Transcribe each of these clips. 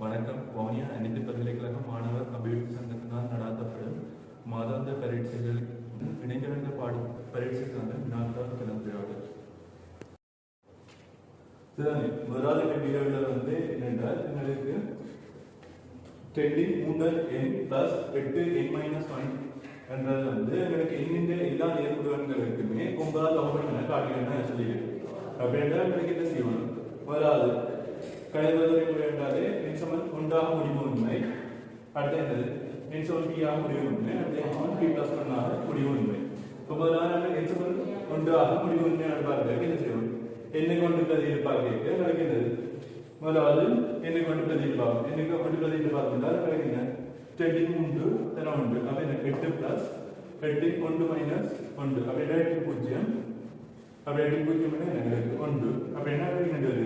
வணக்கம். வவுனியா அனைத்து பல்கலைக்கழக மாணவர் அபிவிருத்தி சங்கத்தினால் நடாத்தப்படும் மாதாந்திர பரீட்சைகள் இணைந்திருந்த பரீட்சைக்கான வினாத்தாள் கலந்துரையாடல். முதலாவது வீடியோவில் என்னென்றால் எங்களுக்கு 10 முதல் n பிளஸ் 8 n - 1 என்றது எங்களுக்கு எண்ணின்ற எல்லா நேர்முகங்களுக்குமே 9 அவபரண காட்டுகிறேன் சொல்லியிருக்கு. அப்படின்னா எங்களுக்கு என்ன செய்யணும்? முதலாவது கழிவுறை முறை என்றாலே நிச்சமன் ஒன்றாக முடிவு உண்மை, அடுத்தது நிச்சமன் p ஆக முடிவு உண்மை, அடுத்த p + 1 ஆக முடிவு உண்மை. முதலாவது நிச்சமன் ஒன்றாக முடிவு உண்மை பார்க்க என்ன செய்யணும்? என்னை கொண்டு பிரதியில் பார்க்க கிடைக்கின்றது. முதலாவது என்னை கொண்டு பிரதியில் பார்க்கும், என்னை கொண்டு பிரதியில் பார்த்தால் கிடைக்கின்ற 10 தர உண்டு. அப்ப எனக்கு 8 + 8 1 - 1 அப்படின்னா 8 0 அப்படி 8 0 எனக்கு 1 அப்படின்னா கிடைக்கின்றது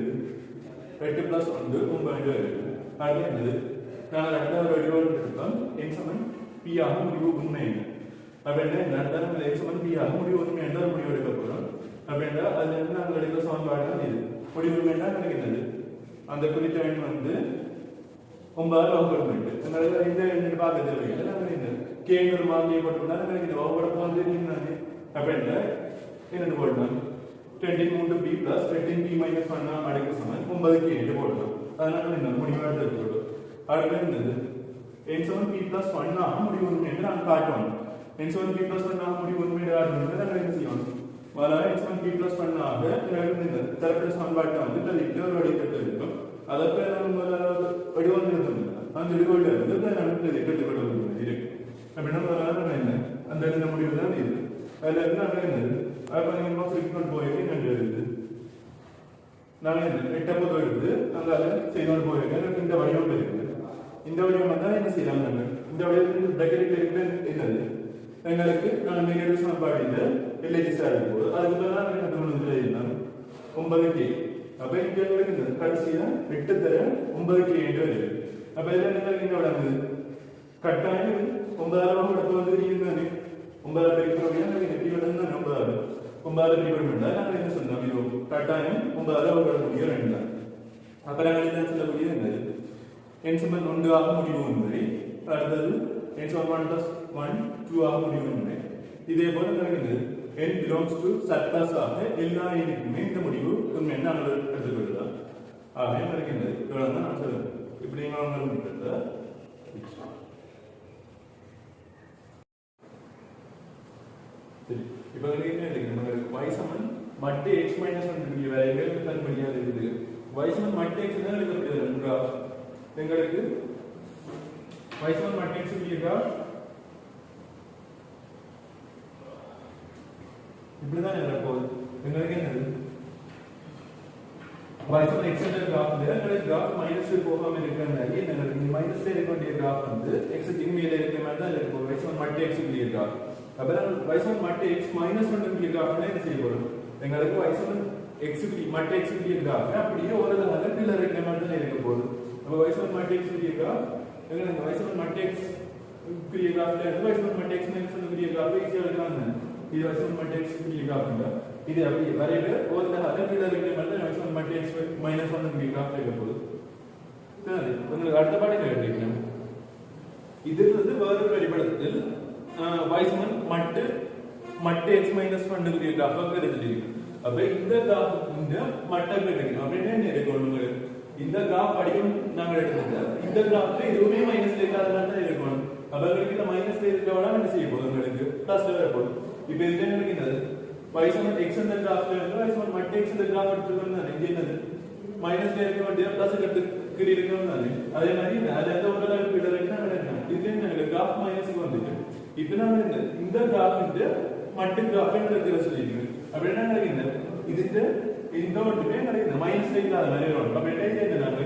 8 + 1 9 வருது. அது என்னது? நாங்கள் ரெண்டாவது வடிவம் எடுத்தோம். n சமன் p ஆக முடிவு உண்மை. அப்படின்னா ரெண்டாவது n சமன் p ஆக முடிவு உண்மை என்ற முடிவு எடுக்க போறோம். அப்படின்னா அது என்ன நாங்கள் எடுக்கிற சமன்பாடு தான் இது. முடிவு உண்மைன்னா கிடைக்கிறது அந்த குறித்த எண் 9 வகுக்கப்பட்டு அதனால இந்த எண்ணு பார்க்க தேவையில்லை. நாங்கள் இந்த k ஒரு மாதிரி போட்டோம்னா எனக்கு இந்த வகுப்பட வந்து அப்படின்னா என்னென்னு போட்டோம் 23 p + 18 p - 1 அடைக்க சமன் 9 k என்று போட்டோம். அதனால என்ன முடிவு எடுத்துக்கொள்ளும். அடுத்து என்னது? n சமன் p + 1 ஆக முடிவு உண்மை என்று நாங்கள் காட்டுவோம். n சமன் p + 1 ஆக முடிவு உண்மை என்று காட்டும்போது நாங்கள் என்ன செய்வோம்? முதல்ல n சமன் p + 1 ஆக இந்த தரப்பட்ட சமன்பாட்டை வந்து ஒரு வடிவத்தில் இருக்கும். அதற்கு நம்ம வடிவம் இருந்தோம். அந்த வடிவத்தில் இருந்து நமக்கு எடுத்துக்கொள்ள இருக்கு. அப்படின்னா முதல்ல என்ன அந்த எழுத முடிவு தான் இது. அதுல இருந்து நாங்கள் என்னது அப்போ ஃப்ரீக்வெண்ட் போயிட்டு நன்று இருக்குது. நாங்கள் என்ன 8 எடுத்து அங்கே அதை செய்தோடு போயிருக்கேன். இந்த வடிவம் இருக்குது. இந்த வடிவம் வந்தால் என்ன செய்யலாம்? நாங்கள் இந்த வடிவத்தில் பிரக்கெட் இருக்கிற என்னது எங்களுக்கு நாங்கள் மிக சமன்பாடு இல்லை எல்ஐடிஸ் ஆகிப்போது அதுக்கு தான் நாங்கள் என்ன தோணுது இருந்தாங்க 9 k. அப்போ இங்கே இருக்குது கடைசியில் 8 தர 9 k என்று வருது. அப்போ இதில் நீங்கள் இங்கே விடாது கட்டாயம் 9 இடத்துல வந்து இருந்தானே 9 பெருக்கிறோம் எப்படி விடணும் 9 பெருக்கிறோம்னா நாங்கள் என்ன சொன்னோம்? இது கட்டாயம் 9 விடக்கூடிய 2 தான். அப்போ நாங்கள் என்ன சொல்லக்கூடிய என்னது n சமன் 1 ஆக முடிவு உண்மை, அடுத்தது n சமன் 1 + 1 2 ஆக முடிவு உண்மை. இதே போல நடக்குது n belongs to surplus ஆக எல்லா எண்ணுக்குமே இந்த முடிவு உண்மை நாங்கள் எடுத்துக்கொள்ளலாம். ஆகவே நடக்கின்றது இவ்வளவு தான் நான் சொல்லுவேன். இப்படி நாங்கள் சரி இப்போ என்ன எடுக்கணும்? y சமன் மட்டு x - 1 வேலைகள் தன்படியாக இருக்குது. y சமன் மட்டு x தான் எடுக்கப்படுகிறது கிராஃப். எங்களுக்கு y சமன் மட்டு x கிராஃப் இப்படிதான் நடப்போகுது. எங்களுக்கு என்னது y சமன் x என்ற கிராஃப்ல எங்களுக்கு கிராஃப் மைனஸ் போகாம இருக்கிறனால எங்களுக்கு மைனஸ்ல இருக்க வேண்டிய கிராஃப் வந்து x க்கு மேல இருக்கிற மாதிரி தான் இருக்கும். y சமன் மட்டு x கிராஃப். அப்புறம் y சமன் மட்டு x - 1 கிராஃப்னா என்ன செய்ய போறோம்? எங்களுக்கு y சமன் x மட்டு x கிராஃப் அப்படியே ஒரு தடவை கீழ இருக்கிற மாதிரி தான் இருக்க போகுது. அப்ப y சமன் மட்டு x கிராஃப் எங்களுக்கு y சமன் மட்டு x கிராஃப்ல y சமன் மட்டு x - 1 கிராஃப் ஈஸியா எழுதலாம். இது y சமன் மட்டு x கிராஃப்ங்க. இது அப்படியே வரையில ஒரு தடவை கீழ இருக்கிற மாதிரி தான் y சமன் மட்டு x - 1 கிராஃப் இருக்க போகுது. சரி உங்களுக்கு அடுத்த பாடம் கேட்டிருக்கேன். இது வந்து வேறு வரைபடத்தில் y சமன் மட்டு x - 1 கிராஃப் எடுத்துட்டீங்க. அப்ப இந்த கிராஃப் இந்த மட்டை எடுக்கணும். அப்படின்னா என்ன இருக்கணும்? இந்த கிராஃப் வடிவம் நாங்க எடுத்தது இந்த கிராஃப்ல எதுவுமே மைனஸ்ல இல்லாதனால தான் இருக்கணும். அப்ப உங்களுக்கு இந்த மைனஸ்ல இருக்கவனா என்ன செய்ய போகுது? உங்களுக்கு பிளஸ்ல வர போகுது. இப்போ இது என்னது? y சமன் x என்ற கிராஃப்ல இருந்து y சமன் மட்டு x என்ற கிராஃப் எடுத்துக்கணும். இது என்னது? மைனஸ்ல இருக்க வேண்டிய பிளஸ் எடுத்துக்கிற இருக்கணும் தானே. அதே மாதிரி அதுல எந்த ஒரு அளவுக்கு இடறதுன்னா இது என்ன கிராஃப் மைனஸ்க்கு வந்துட்டு இப்போ நாங்க இந்த கிராஃப் மட்டு கிராஃப் எடுத்து சொல்லியிருக்கோம். அப்படின்னா நடக்குது இதுக்கு இந்த மட்டுமே நடக்குது மைனஸ்ல இல்லாத மாதிரி வரும். அப்படின்னா இது நாங்க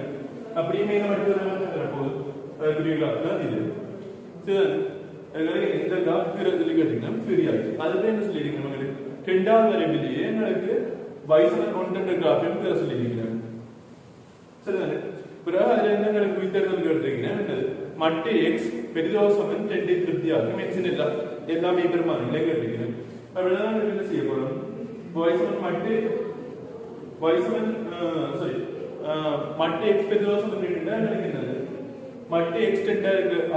அப்படியே மேல மட்டும் வரப்போகுது பெரிய கிராஃப் தான் இது. சரி இந்த கிராஃப் சொல்லி கேட்டீங்கன்னா பெரியாது. அதுதான் என்ன சொல்லியிருக்கேன் உங்களுக்கு 2வது வரைவிலேயே எனக்கு y சமன் 1 கிராஃப் சொல்லியிருக்கிறேன். சரிதானே? பிறகு அதுல என்ன எனக்கு வித்தியாசம் கேட்டிருக்கீங்கன்னா மட்டு x பெரிதோ சமன் 2 திருப்தியாகும் x எல்லாமே பெருமானிலே கேட்டிருக்கிறேன். அப்படின்னா என்ன செய்ய போறோம்? y சமன் மட்டு y சமன் சாரி மட்டு x பெரிதோ சமன் எனக்கு என்னது മറ്റ് എക്സ് 10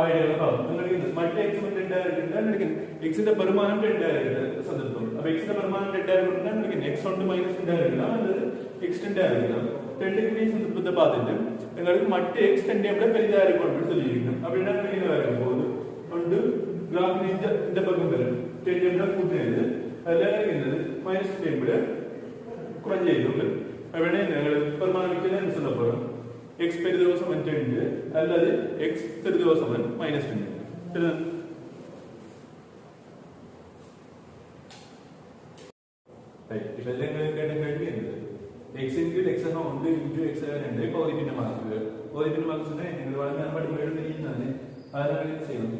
ആയിരിക്കും മറ്റ് എക്സ് 10 ആയിരിക്കും എക്സിന്റെ പെരുമാനം 10 ആയിരിക്കും സന്ദർഭം. അപ്പൊ എക്സിന്റെ പെരുമാനം 10 ആയിരിക്കും എക്സ് കൊണ്ട് മൈനസ് 10 ആയിരിക്കണം அல்லது എക്സ് 10 ആയിരിക്കണം 10 ഡിഗ്രി സന്ദർഭത്തെ பார்த்துட்டு നിങ്ങൾക്ക് മറ്റ് എക്സ് 10 ഇവിടെ പെരിതായിരിക്കും சொல்லியிருக்கணும். அப்படின்னா என்ன வரும்போது കൊണ്ട് ഗ്രാഫിന് இந்த பக்கம் വരും 10 ഇവിടെ കൂട്ടുന്നത് അല്ലെങ്കിൽ മൈനസ് 10 ഇവിടെ കുറഞ്ഞു ചെയ്തു. അവിടെ നിങ്ങൾ പെരുമാനിക്കുന്ന എന്ന് சொல்ல போறோம் x பெரிதோ சமன் 10 அல்லது x பெரிதோ சமன் மைனஸ் 10. சரியா? ரைட். இப்போ எல்லாம் கேட்ட கேள்வி என்ன? x இன்டு x னா 1 இன்டு x னா 2 பகுதி மார்க் சொன்னா നിങ്ങൾ വളരെ പഠിക്കാൻ വേണ്ടിയാണ് അതാണ് ചെയ്യുന്നത്.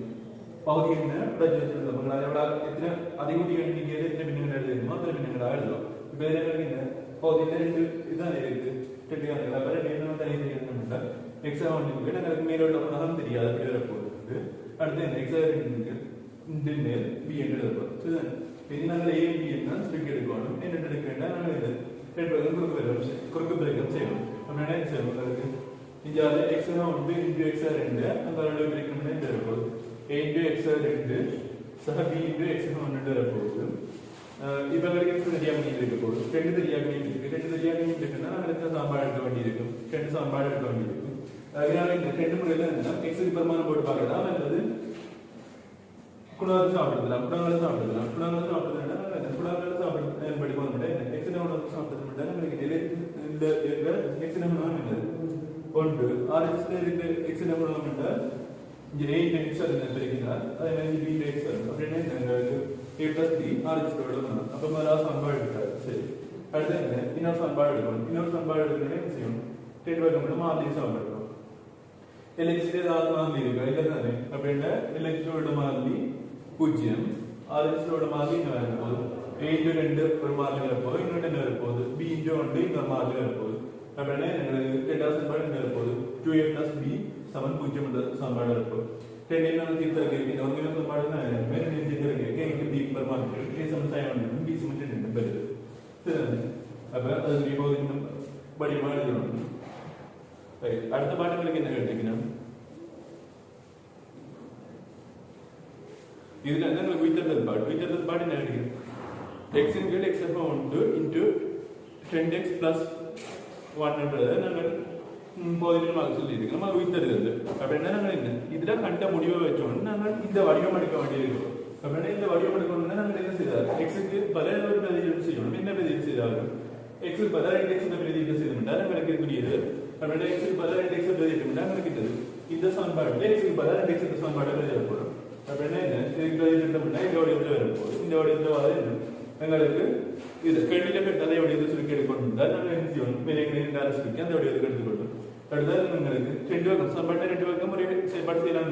പകുതി என்ன പ്രജനനം നമ്മൾ അവിടെ എത്ര അധികം കിട്ടിയെങ്കിൽ എത്ര ഭിന്നങ്ങൾ എഴുതുന്നു അത്ര ഭിന്നങ്ങൾ എഴുതുക. ഇപ്പോൾ ഇതിനെ പകുതിന്റെ രണ്ട് ഇതാണ് ഇത് കിട്ടിയാണ് അപ്പോൾ രണ്ടും തന്നെ ചെയ്യുന്നുണ്ട്. എക്സാം ഉണ്ടെങ്കിൽ നിങ്ങൾക്ക് മേലോട്ട് ഗുണം തിരിയാതെ പിടിവരപ്പോകുന്നത് അടുത്ത എക്സാം ഇതിന്റെ ബി എന്റെ എടുക്കുക. പിന്നെ നിങ്ങൾ എ ബി എന്ന സ്ട്രിക്ക് എടുക്കുകയാണ് എന്നിട്ട് എടുക്കേണ്ട നിങ്ങൾ ഇത് കുറുക്ക് ബ്രേക്കം ചെയ്യണം. അങ്ങനെ നിങ്ങൾക്ക് ഇതാണ് എക്സ് ഉണ്ട് ഇൻറ്റു എക്സ് രണ്ട് അങ്ങനെ ബ്രേക്കിന്റെ എടുക്കുക. എ ഇൻറ്റു എക്സ് രണ്ട് സഹ ബി ഇൻറ്റു എക്സ് കൊണ്ടിട്ട് വരപ്പോകും. ഇപ്പൊ தெரியாம இருக்க போகுது ரெண்டு தெரியாம இருக்குன்னா அடுத்த சாம்பார் எடுக்க வேண்டியிருக்கும். ரெண்டு சாம்பார் எடுக்க வேண்டியிருக்கும். அதனால இந்த ரெண்டு முறையில இருந்தா எக்ஸுக்கு பெருமானம் போட்டு பார்க்கலாம் அல்லது குணாவது சாப்பிடுறதுலாம் குணாவது சாப்பிடுறதுலாம் படிக்க மாட்டேன் எக்ஸின உணவு சாப்பிடுறது மட்டும் நம்மளுக்கு இந்த எக்ஸின உணவு என்னது ஒன்று ஆர்எஸ்ல இருக்கு எக்ஸின உணவு என்றால் இங்கே எக்ஸ் பிரிக்கிறார் அதே மாதிரி பி எக்ஸ் அப்படின்னு a plus b ஆர்எஸ் எடுக்கணும். அப்போ முதல்ல சமன்பாடு எடுத்தாரு. சரி அடுத்து என்ன இன்னொரு சமன்பாடு எடுக்கணும். இன்னொரு சமன்பாடு எடுக்கணும்னா என்ன செய்யணும்? 10 வர்க்கம் மட்டும் மாறிலி சமன்பாடு எடுக்கணும். எல்எக்ஸிலே ஏதாவது மாறிலி இருக்கா இல்லை தானே? அப்படின்னா எல்எக்ஸோட மாறிலி 0 ஆர்எஸோட மாறிலி என்ன வரப்போகுது? a இன்டு 2 ஒரு மாறிலி வரப்போகுது இன்னொன்று என்ன வரப்போகுது? b இன்டு 1 இன்னொரு மாறிலி வரப்போகுது. அப்படின்னா எங்களுக்கு ரெண்டாவது சமன்பாடு என்ன வரப்போகுது? 2a plus b சமன் 0 என்ற சமன்பாடு வரப்போகுது. 10 என்ன தீர்த்தருக்கு ஒருங்கிணைந்த சமன்பாடுனா வேற என்ன தீர்த்தருக்கு a b பெருமானம் a சமன் sin 1 b சமன் 2 பெறுது. சரி அப்ப அது இப்போ இந்த வடிவமா எழுதணும். ரைட் அடுத்த பாடங்களுக்கு என்ன கேட்டீங்கன்னா இதுல என்ன வித்தர்தல் பாட் என்ன கேட்டீங்க x இன்டு x அப்ப 1 into 10x plus 1 நாங்கள் போதினமாக சொல்லியிருக்கோம். நம்ம வித்தருது அப்படின்னா நாங்கள் என்ன இதில் கண்ட முடிவை வச்சோம்னா நாங்கள் இந்த வடிவம் எடுக்க வேண்டியிருக்கோம். அப்படின்னா இந்த வடிவம் எடுக்கணும்னா நாங்கள் என்ன செய்தார் எக்ஸுக்கு பல பிரதிகள் செய்யணும். என்ன பிரதிகள் செய்தார்கள் எக்ஸுக்கு பல எக்ஸ் பிரதிகள் செய்யணும்னா நாங்களுக்கு இருக்கக்கூடியது அப்படின்னா எக்ஸுக்கு பல எக்ஸ் பிரதிட்டோம்னா நாங்களுக்கு இந்த சமன்பாடு எக்ஸுக்கு பல எக்ஸ் இந்த சமன்பாடு எழுதப்படும். அப்படின்னா என்ன இதுக்கு பிரதிட்டோம்னா இந்த வடிவத்தில் வரப்போகுது. இந்த வடிவத்தில் வர எங்களுக்கு இது கேள்வியில பெற்றாலே வடிவத்தை சுருக்கி எடுக்கணும் தான் நாங்கள் என்ன செய்யணும் மேலே சுருக்கி அந்த வடிவத்துக்கு எடுத்துக்கொள்ளும். அடுத்தது உங்களுக்கு ரெண்டு பக்கம் சமன்பாடு ரெண்டு பக்கம் ஒரு செயல்பாடு செய்யலாம்.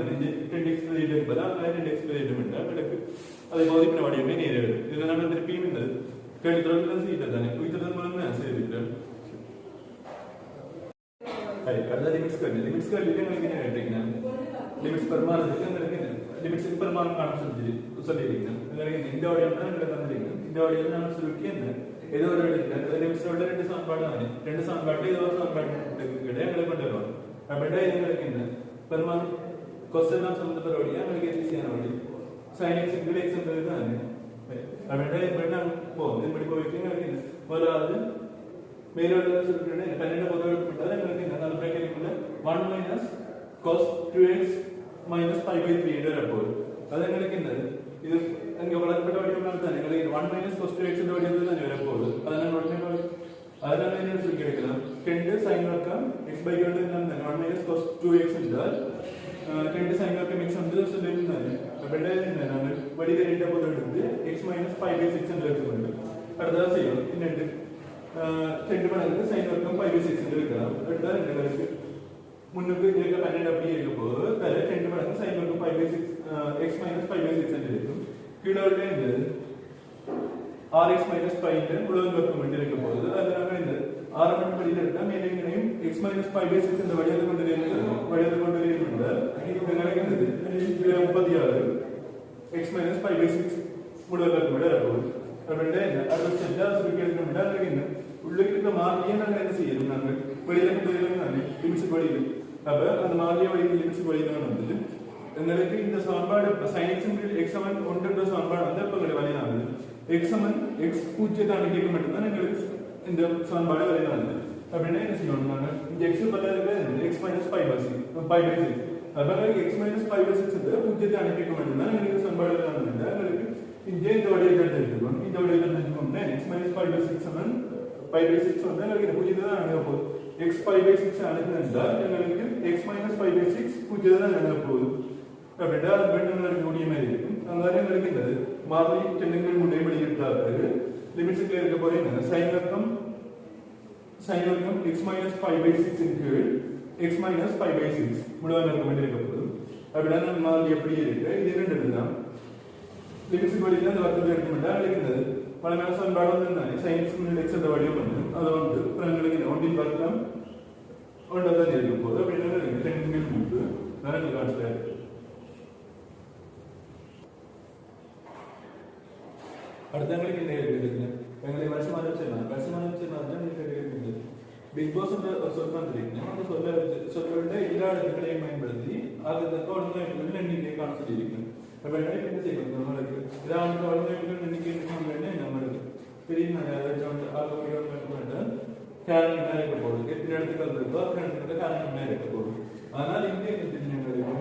2x இருப்பதா 2x எனக்கு அதை போதிப்பின வடிவமே நேரம் இதில் நம்ம திருப்பியும் இருந்தது கேள்வித்தொடர்ந்து செய்யறது தானே உயிர்த்தது மூலம் நான் செய்திருக்கிறேன். அடுத்த லிமிட்ஸ் கேள்வி உங்களுக்கு என்ன கேட்டீங்கன்னா லிமிட்ஸ் பெருமானத்துக்கு உங்களுக்கு லிமிட்ஸுக்கு பெருமானம் காண சொல்லியிருக்கீங்க. இந்த வடிவம் தான் எங்களுக்கு தந்திருக்கீங்க. இந்த வடிவம் நான் சுருக்கி என்ன ஏதோ ஒரு லிமிட்ஸோட ரெண்டு சமன்பாடு தானே ரெண்டு சமன்பாட்டில் ஏதோ ஒரு சமன்பாடு எங்களை கொண்டு வருவாங்க. அப்படின்னா எங்களுக்கு என்ன பெருமானம் கொஸ்டின் தான் சொந்த பரவாயில்லையா எங்களுக்கு ஈஸியான வழி சைன் எக்ஸ் இன்டு எக்ஸ் தானே. அப்படின்னா இப்படி நான் போகும் இப்படி போயிட்டு எங்களுக்கு என்ன முதலாவது மேலோட சொல்லிட்டு 12 பொதுவாக விட்டால் எங்களுக்கு என்ன நல்ல பிரேக்கில் 1 minus cos 2x minus 5/3 என்று வரப்போகுது. அது எங்களுக்கு என்னது இது அங்கே வளர்க்கப்பட்ட வடிவம் தான் எங்களுக்கு 1 minus cos 2x என்ற வடிவத்தில் தான் வரப்போகுது. அதனால் உடனே அதனால என்ன சொல்லி கிடைக்கலாம் 10 sin வர்க்கம் x by 2 இருந்தால் 1 minus cos 2x என்றால் 10 sin வர்க்கம் x வந்து சொல்லியிருந்தாங்க. அப்படின்னா என்ன நாங்கள் வடிவில் ரெண்டு பொது எடுத்து x minus 5/6 என்று எடுத்துக்கொண்டு அடுத்ததாக செய்யணும். இன்னும் 2 மடங்கு sin வர்க்கம் 5/6 என்று இருக்கலாம். அடுத்ததாக ரெண்டு மடங்கு முன்னுக்கு இருக்க 12 அப்படியே இருக்க போது 2 மடங்கு sin வர்க்கம் 5/6 x minus 5/6 என்று இருக்கும். கீழே இருந்தது rx minus 5 முழுவதும் வர்க்கம் என்று இருக்க போது அதனால இந்த ஆரம்ப படியில் எடுத்தால் மேலே இங்கேயும் x minus 5/6 இந்த வடிவத்தை கொண்டு இருந்தால் இது நடக்கிறது 36 x minus 5/6 முழுவதும் வர்க்கம் விட போகுது. அப்படின்னா என்ன அது செஞ்சா சுருக்கி எடுக்கணும்னா அதுக்கு என்ன உள்ளே இருக்க மாறியே நாங்கள் என்ன செய்யணும் நாங்கள் வெளியில லிமிட்ஸ் படியில் அப்ப அந்த மாதிரியே வழியில் லிமிட்ஸ் வழிதான் வந்து எங்களுக்கு இந்த சமன்பாடு sin x x சமன் 1 என்ற சமன்பாடு வந்து இப்ப எங்களுக்கு வழியானது x சமன் x பூஜ்ஜியத்தை அனுப்பிக்க மட்டும்தான் எங்களுக்கு இந்த சமன்பாடு வழியானது அப்படின்னா என்ன செய்யணும் நாங்க இந்த x பதிலாக x minus 5/6 அப்ப x minus 5/6 பூஜ்ஜியத்தை அனுப்பிக்க மட்டும்தான் எங்களுக்கு சமன்பாடு வழியானது எங்களுக்கு இந்த வழியை எடுத்துக்கணும் இந்த வழியை எடுத்துக்கணும்னா x minus 5/6 சமன் 5/6 வந்து எங்களுக்கு பூஜ்ஜியத்தை தான் அனுப்ப போகுது x 5/6 அனுப்பினா எங்களுக்கு x minus 5/6 பூஜ்ஜியத்தை தான் அனுப்ப போகுது அப்படின்னா அது பெண்களுக்கு முடிய மாதிரி இருக்கும் அங்கே எங்களுக்கு இந்த மாதிரி டென்னுங்கள் முன்னே வெளியிட்டார்கள் லிமிட்ஸுக்கு இருக்க போது என்ன sin வர்க்கம் x minus 5/6 இன் கீழ் x minus 5/6 முழுவதும் இருக்க வேண்டியிருக்க போது அப்படின்னா நம்ம மாதிரி எப்படி இருக்கு இது ரெண்டு இதுதான் லிமிட்ஸுக்கு வெளியில அந்த வர்க்கத்தை எடுக்க மாட்டா எங்களுக்கு பல மேல சமன்பாடு வந்து sin x முன்னாடி x என்ற வடிவம் வந்து அது வந்து எங்களுக்கு ஒன்றின் வர்க்கம் ஒன்றாதான் இருக்க போது அப்படின்னா டென்னுங்கள் கூட்டு நிறைய கான்ஸ்டா இருக்கு அடுத்தங்களுக்கு என்ன இருக்குது எங்களை வருஷமான பிக் பாஸ் சொல்லிருக்கேன் அந்த சொல்ல எல்லா இடங்களையும் பயன்படுத்தி அது ஒழுங்காக எண்ணிக்கை காண சொல்லியிருக்கேன் அப்ப என்ன செய்யணும் நம்மளுக்கு இதாவது ஒழுங்காக எண்ணிக்கை நம்மளுக்கு பெரிய காரணம் இருக்க போகுது எத்தனை இடத்துக்கு இருக்கோ அத்தனை இடத்துக்கு காரணம் இருக்க போகுது ஆனால் இங்கே என்ன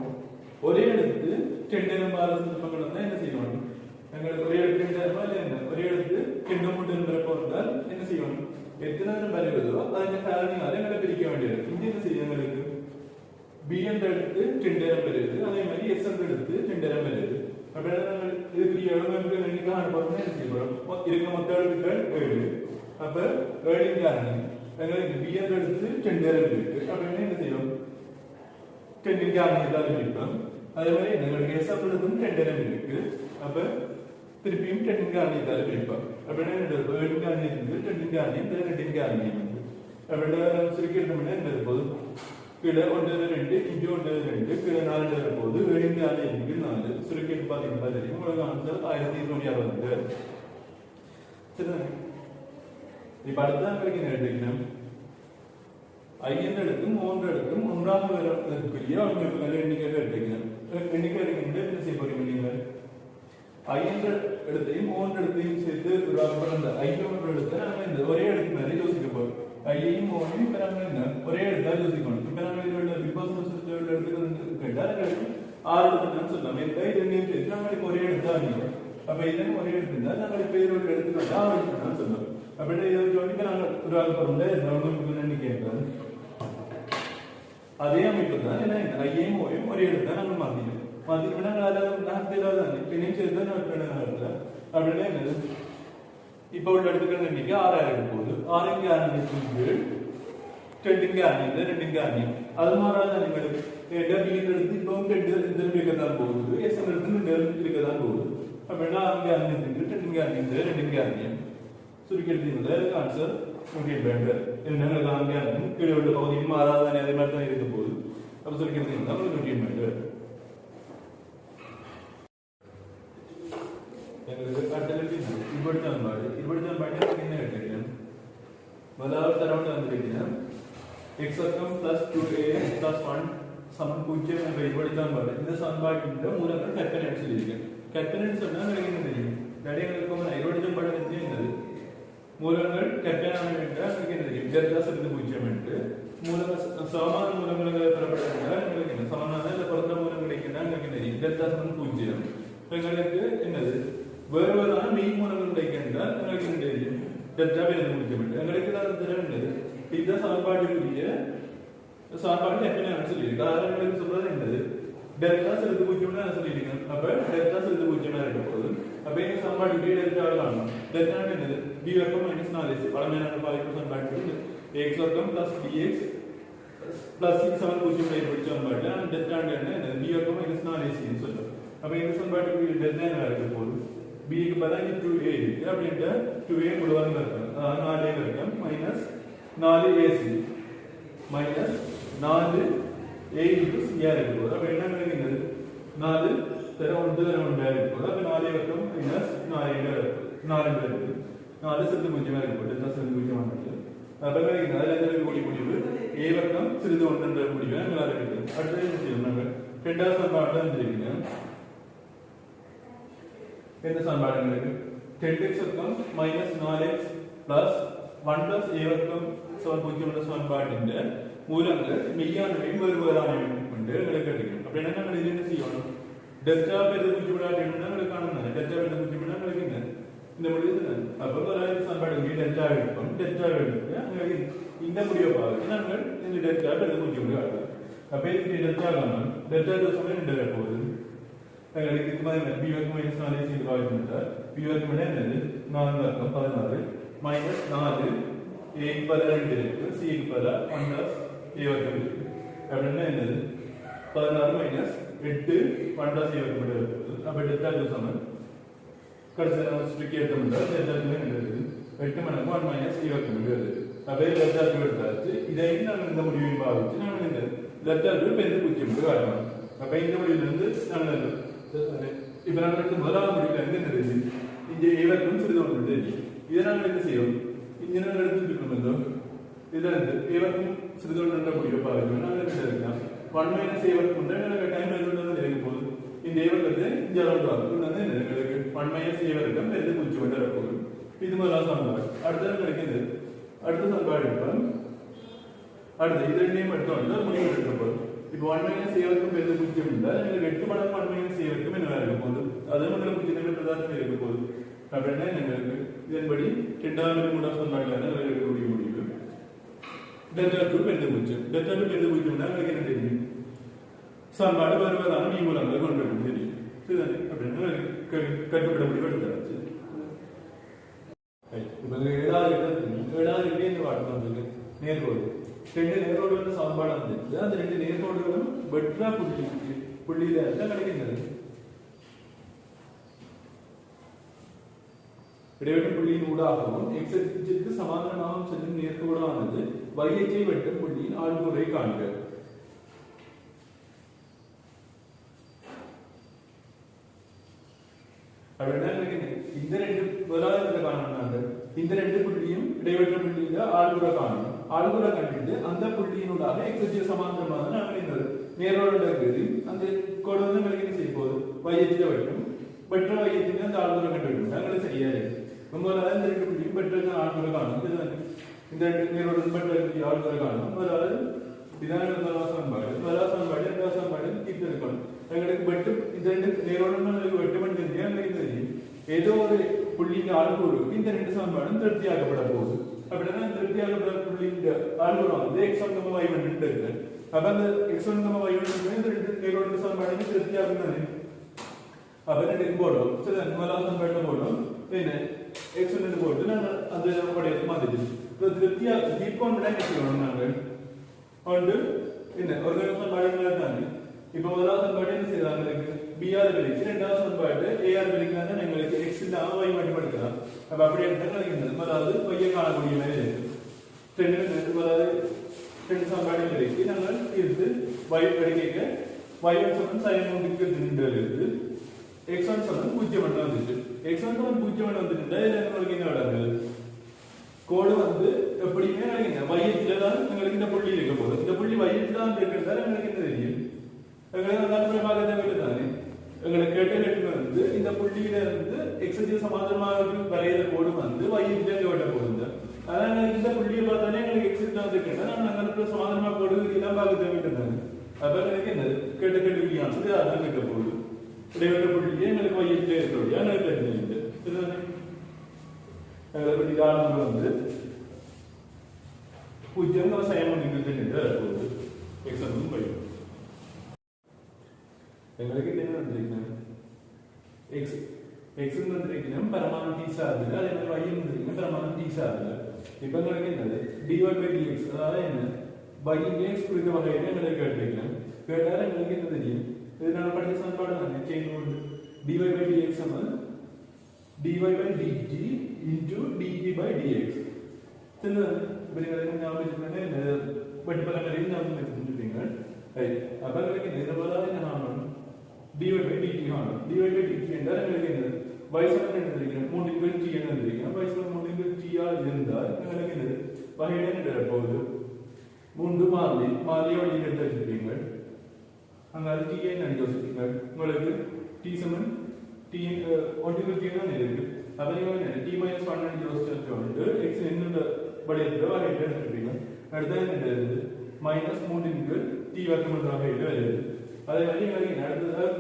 ஒரே இடத்துக்கு 10,000 பாரதங்கள் தான் என்ன செய்யணும் எங்களுக்கு ஒரே இடத்துல என்ன ஒரே இடத்து 2 இருந்தால் என்ன செய்யணும் எத்தனை வருவதோ அதுக்கு காரணியால எங்களை பிரிக்க வேண்டியது இங்க என்ன செய்யும் எங்களுக்கு பி என்ற எடுத்து 10,000 வருது அதே மாதிரி எஸ் என்ற எடுத்து 10,000 வருது அப்படின்னா இதுக்கு எவ்வளவு எண்ணிக்கை அனுப்பணும் என்ன செய்யணும் இருக்க மொத்த எழுத்துக்கள் 7 அப்ப 7 காரணி எங்களுக்கு பி என்ற எடுத்து 10,000 இருக்கு அப்படின்னா என்ன செய்யும் 10 காரணி தான் பிரிப்போம் அதே மாதிரி எங்களுக்கு எஸ் என்ற எடுத்து 10,000 இருக்கு அப்ப திருப்பியும் 10 காரணியத்தால் பிரிப்போம் அப்படின்னா 7 காரணியம் இருந்து 10 காரணியம் 2 காரணியம் வந்து அப்படின்னா சுருக்கி எடுத்தோம்னா என்ன இருப்போது கீழே 1 2 இங்கே 1 2 கீழே 4 இருப்போது 7 காரணியம் 4 சுருக்கி எடுத்து பார்த்தீங்கன்னா தெரியும் உங்களுக்கு ஆன்சர் 1260 சரிதானே இப்ப அடுத்ததான் உங்களுக்கு என்ன எடுத்துக்கணும் ஐந்து எடுக்கும் 3 எடுக்கும் 1ஆக வரக்கூடிய எண்ணிக்கை எடுத்துக்கணும் எண்ணிக்கை எடுக்கின்ற என்ன செய்ய போறீங்க நீங்கள் ஐந்து இடத்தையும் 3 இடத்தையும் சேர்த்து பிறந்த 5 இடத்தை நாங்கள் இந்த ஒரே இடத்து மாதிரி யோசிக்க போறோம் ஐயையும் 3ஐயும் இப்ப நாங்கள் என்ன ஒரே இடத்தா யோசிக்கணும் இப்ப நாங்கள் இதோட விபாசன இடத்துக்கு கேட்டால் 6 இடத்துல நான் சொல்லலாம் இந்த ரெண்டையும் சேர்த்து நாங்களுக்கு ஒரே இடத்தா நீங்க அப்ப இதன் ஒரே இடத்துல இருந்தால் நாங்கள் இப்ப இதோட இடத்துக்கு 6 இடத்துல சொல்லலாம் அப்படியே இதை இப்ப நாங்கள் உருவாக்க எண்ணிக்கை அதே அமைப்பு தான் என்ன ஐயையும் 3ஐயும் ஒரே இடத்தா நாங்கள் மாத்திக்கணும் இப்ப உள்ள இடத்துக்கு எண்ணிக்கை 6000 போகுது 6 காரணியத்தின் 10 காரணியம் 2 காரணியம் அது மாறாத எங்களுக்கு எடுத்து இப்பவும் 2 இருக்கத்தான் போகுது எஸ் எடுத்து இருக்கத்தான் போகுது அப்படின்னா 6 காரணியத்துக்கு 10 காரணியம் 2 காரணியம் சுருக்கி எடுத்தீங்கன்னா ஆன்சர் 182 என்ன காரணியம் கீழே உள்ள பகுதியும் மாறாதானே அதே மாதிரி தான் இருக்க போகுது அப்ப சுருக்கி எடுத்தீங்கன்னா 182 முதலாவது தரவுல வந்திருக்கிறேன் x வர்க்கம் plus 2ax plus 1 சமம் 0 என்ற இப்படித்தான் வருது இந்த சமன்பாட்டின் மூலங்கள் கற்பனை சொல்லியிருக்கேன் கற்பனை சொன்னா எனக்கு என்ன தெரியும் நடைகளுக்கு இருபடிதான் படம் இருந்தது மூலங்கள் கற்பனை என்றால் எனக்கு என்ன தெரியும் டெல்டா சமம் 0 என்று மூலங்கள் சமமான மூலங்கள் பெறப்பட்டால் உங்களுக்கு என்ன சமமான இல்ல பொருந்த மூலம் கிடைக்குன்னா எனக்கு என்ன தெரியும் டெல்டா சமம் 0 எங்களுக்கு என்னது வேறு வேறான மெய் மூலங்கள் கிடைக்கின்றால் எங்களுக்கு என்ன தெரியும் டெல்டாவை எழுத முடியும் எங்களுக்கு தான் தெரியாது இதுதான் சமன்பாட்டுக்குரிய சமன்பாடு எப்படின்னு சொல்லியிருக்கு அதாவது எங்களுக்கு சொல்றது என்னது டெல்டா செலுத்து பூஜ்ஜியம்னா சொல்லியிருக்கேன் அப்ப டெல்டா செலுத்து பூஜ்ஜியமா இருக்க போகுது அப்ப எங்க சமன்பாட்டுக்கு டெல்டா காணணும் டெல்டா என்னது b வர்க்கம் மைனஸ் 4ac பழமையான பாதிப்பு சமன்பாடு x வர்க்கம் பிளஸ் dx பிளஸ் 6 பூஜ்ஜியம் ஏற்படுத்தி சமன்பாடு டெல்டா என்ன b வர்க்கம் மைனஸ் 4ac ன்னு சொல்றோம் அப்ப எங்க சமன்பாட்டுக்கு டெல்டா என்ன இருக்க போகுது b க்கு பதிலா 2a இருக்கு அப்படினா 2a முழுவதும் இருக்கும் 4a இருக்கும் minus 4ac minus 4a into c இருக்கு அப்ப என்ன கிடைக்குது 4 தர 1 தர 1 இருக்கு அப்ப 4a இருக்கும் minus 4 இருக்கு 4 இருக்கு 4 சத்து பூஜ்ஜியமா இருக்கு டெல்டா சத்து பூஜ்ஜியமா இருக்கு அப்போ அதில் எந்த கூடிய முடிவு ஏ வர்க்கம் சிறிது ஒன்றுன்ற முடிவை நல்லா இருக்குது. அடுத்தது என்ன செய்யணும் நாங்கள் ரெண்டாவது சமன்பாடு வந்துருக்கீங்க. என்ன சமன்பாடு எங்களுக்கு 10x வர்க்கம் minus 4x plus 1 plus a வர்க்கம் பூஜ்ஜியம் சமன்பாட்டிന്റെ മൂലങ്ങൾ മെയ്യാനവയും വേറുവേറാനവയും കൊണ്ട് എங்களுக்கு கிடைக்கும். அப்ப என்ன நாங்கள் இதில் என்ன செய்யணும் டெல்டா பெருது பூஜ்ஜியம் நாங்கள் കാണുന്നത് டெல்டா பெருது பூஜ்ஜியம் நாங்கள் இந்த முடிவு தான். அப்போ ஒரு சமன்பாடு டெல்டா எடுப்போம். டெல்டா எடுத்து எங்களுக்கு இந்த முடிவை பார்த்து நாங்கள் இந்த டெல்டா பெருது பூஜ்ஜியம் காட்டலாம். அப்போ இதுக்கு டெல்டா காணும். டெல்டா சமயம் ரெண்டு போகுது. எங்களுக்கு இது மாதிரி b வர்க்கம் மைனஸ் 4 செய்து பாதிச்சுட்டால் b வர்க்கம் என்னது 4 வர்க்கம் 16 மைனஸ் 4 a க்கு பதிலா 2 இருக்கு c க்கு பதிலா 1 பிளஸ் a வர்க்கம் இருக்கு. அப்படின்னா என்னது 16 மைனஸ் 8 1 பிளஸ் a வர்க்கம் இருக்கு. அப்போ டெல்டா சமம் கடைசி நம்ம ஸ்ட்ரிக் எடுத்தோம்னா டெல்டா என்னது 8 மடங்கு 1 மைனஸ் a வர்க்கம் இருக்கு. அப்போ டெல்டா எடுத்தாச்சு. இதை நாங்கள் இந்த முடிவையும் பாதிச்சு நாங்கள் இந்த டெல்டா பெருது பூஜ்ஜியம் காட்டணும். அப்போ இந்த முடிவிலிருந்து நாங்கள் இப்ப நாங்கள் முதலாவது முடிவில் என்ன இங்கே a வர்க்கம் சிறிது ஒன்று தெரியும். இதை நாங்கள் என்ன செய்வோம் இங்கே நாங்கள் எடுத்துக்கிட்டோம். இதுல இருந்து a வர்க்கம் சிறிது ஒன்று முடிவை பாதிக்கும். நாங்கள் என்ன எடுக்கலாம் 1 மைனஸ் a வர்க்கம் எங்களுக்கு டைம் எழுதுறது இருக்க போகுது. இந்த a வர்க்கத்தை இங்கே அளவு ஆகும். எங்களுக்கு 1 மைனஸ் a வர்க்கம் பெருது பூஜ்ஜியம் ஒன்று வரப்போகுது. இது முதலாவது சமன்பாடு. அடுத்தது கிடைக்கிறது அடுத்த சமன்பாடு எடுப்போம். அடுத்து இது ரெண்டையும் எடுத்தோம் முடிவு எடுக்க போகுது. இப்போ 1 மைனஸ் a வர்க்கம் பெருது பூஜ்ஜியம் இருந்தால் எங்களுக்கு 8 மடங்கு 1 மைனஸ் a வர்க்கம் என்ன இருக்க போகுது. அது முதல்ல பூஜ்ஜியங்கள் பிரதானத்தில் இருக்க போகுது. அப்படின்னா எங்களுக்கு இதன்படி இரண்டாவது மூன்றாவது சமன்பாட்டில் இருக்கக்கூடிய முடிவு டெல்டா 2 பெருது பூஜ்ஜியம். டெல்டா 2 பெருது பூஜ்ஜியம்னா எங்களுக்கு என்ன தெரியும் சமன்பாடு வருவதான மீ மூலங்களை கொண்டு வர தெரியும். சரிதானே அப்படின்னா கட்டுப்பட முடிவு எடுத்தாச்சு. இப்போ ஏழாவது இந்த பாட்டு வந்திருக்கு நேர்கோடு. ரெண்டு நேர்கோடு வந்து சமன்பாடு வந்துருக்கு. அந்த ரெண்டு நேர்கோடுகளும் வெற்றா புள்ளியில இருந்தா கிடைக்கின்றது. இடைவெளி புள்ளியின் ஊடாகவும் எக்ஸ் அச்சுக்கு சமாந்தரமாக செல்லும் நேர்கோடானது y அச்சை வெட்டும் புள்ளியின் ஆழ்முறை காண்க. அப்படின்னா இந்த ரெண்டு முதலாவது காணணும். இந்த ரெண்டு புள்ளியும் இடைவெளி புள்ளியில ஆழ்முறை காணணும். ஆழ்முறை கண்டிட்டு அந்த புள்ளியினூடாக எக்ஸ் அச்சு சமாந்தரமாக நாங்கள் இந்த நேரோட இருக்குது அந்த கோடு வந்து எங்களுக்கு என்ன செய்ய போகுது y அச்சில வெட்டும் வெற்ற y அச்சில அந்த ஆழ்முறை கண்டுபிடிக்கும். நாங்கள் செய்யாது முதலாவது இந்த ரெண்டு புள்ளியும் வெற்ற ஆழ்முறை காணும். இந்த ரெண்டு நேரோட வெற்ற ஆழ்முறை காணும். முதலாவது இதான முதலாவது சமன்பாடு. முதலாவது சமன்பாடு இரண்டாவது சமன்பாடு தீர்த்து இருக்கணும். எங்களுக்கு வெட்டு இந்த ரெண்டு நேரோட வெட்டு பண்ணி தெரிஞ்சா எங்களுக்கு தெரியும் ஏதோ ஒரு புள்ளியின் ஆழ்கூறுக்கு இந்த ரெண்டு சமன்பாடும் திருப்தியாகப்பட போகுது. அப்படின்னா திருப்தியாகப்பட புள்ளியின் ஆழ்கூறு வந்து x1 y1 இருக்கு. அப்ப அந்த x1 y1 இந்த ரெண்டு நேரோட சமன்பாடு திருப்தியாகும் தானே. அப்ப ரெண்டு போடுவோம். சரி முதலாவது சமன்பாடு போடுவோம். என்ன x1 போட்டு நாங்கள் அந்த படையத்தை மாத்திட்டு திருப்தியா தீர்க்கோன் விட என்ன செய்யணும் நாங்கள் ஒன்று என்ன ஒரு சமன்பாடு தானே. இப்போ முதலாவது சமன்பாடு என்ன செய்யறாங்க BR விலைக்கு இரண்டாவது சமன்பாடு AR விலைக்கு தான் எங்களுக்கு x இல்லாம y மட்டும் எடுக்கலாம். அப்ப அப்படி எடுத்தால் அதாவது y காணக்கூடிய மாதிரி இருக்கு. ரெண்டு சமன்பாடு விலைக்கு நாங்கள் தீர்த்து y கிடைக்க y1 சமன் sin 3 இருக்கு. x1 சமன் 0 மட்டும் வந்துச்சு. x1 சமன் 0 மட்டும் வந்துட்டா எங்களுக்கு என்ன நடக்குது கோடு வந்து எப்படியுமே y அச்சில தான் எங்களுக்கு இந்த புள்ளி இருக்க போகுது. இந்த புள்ளி y அச்சில தான் இருக்கிறதா எங்களுக்கு என்ன தெரியும் எங்களுக்கு அந்த பார்க்க தேவையில்லை தானே. எங்களுக்கு கேட்ட வந்து இந்த புள்ளியில இருந்து x அச்சு சமாந்தரமாக வரைகிற கோடு வந்து y அச்சில கேட்ட போகுது. அதனால இந்த புள்ளியை பார்த்தாலே எங்களுக்கு x அச்சில வந்துருக்கேன் நாங்கள் சமாந்தரமாக கோடு இதெல்லாம் பார்க்க தேவையில்லை தானே. அப்ப எங்களுக்கு என்ன கேட்ட கேள்வியானது அதான் கேட்க போகுது. இடைவெளி புள்ளியே எங்களுக்கு y அச்சில இருக்கக்கூடிய எங்களுக்கு தெரிஞ்சு இதுதானே. எங்களுக்கு காரணம் வந்து 0 போகுது x1 y எங்களுக்கு என்ன வந்திருக்கணும் x வந்திருக்கணும் பரமாணு t சார்பில் அதே மாதிரி y வந்திருக்கணும் பரமாணு t சார்பில். இப்போ எங்களுக்கு என்னது dy by dx அதாவது என்ன y dx குறித்த வகையில எங்களுக்கு கேட்டிருக்கணும். கேட்டால் எங்களுக்கு என்ன தெரியும் இது நான் படித்த சமன்பாடு தானே chain rule dy by dx சமம் dy by dt into dt by dx. தெரியுது இப்போ நீங்கள் ஞாபகம் வச்சுக்கோங்க வெட்டுப்பலங்களையும் ஞாபகம் வச்சுருப்பீங்க. அப்போ எங்களுக்கு இந்த போதாவது என்ன ஆகணும் dy by dt ஆகணும். dy by dt என்றால் எங்களுக்கு என்னது y சமம் என்ன தெரியும் 3 t என்ன தெரியும் y சமம் 3 t ஆல் இருந்தால் எங்களுக்கு என்னது வகையில என்ன போகுது மூன்று மாறிலி வழியில் எடுத்து வச்சிருப்பீங்க அங்க அது டி என்ன யோசிப்பீங்க உங்களுக்கு டி சமன் டி ஒன்றுக்கு டி தான் இருக்கு அதையும் டி மைனஸ் 1 யோசிச்சு எக்ஸ் என்னோட வடிவத்தில் வகையில் எடுத்துருப்பீங்க அடுத்தது என்ன இருக்குது மைனஸ் 3 டி வர்க்கம் என்ற வகையில் வருது அதே மாதிரி உங்களுக்கு அடுத்ததாக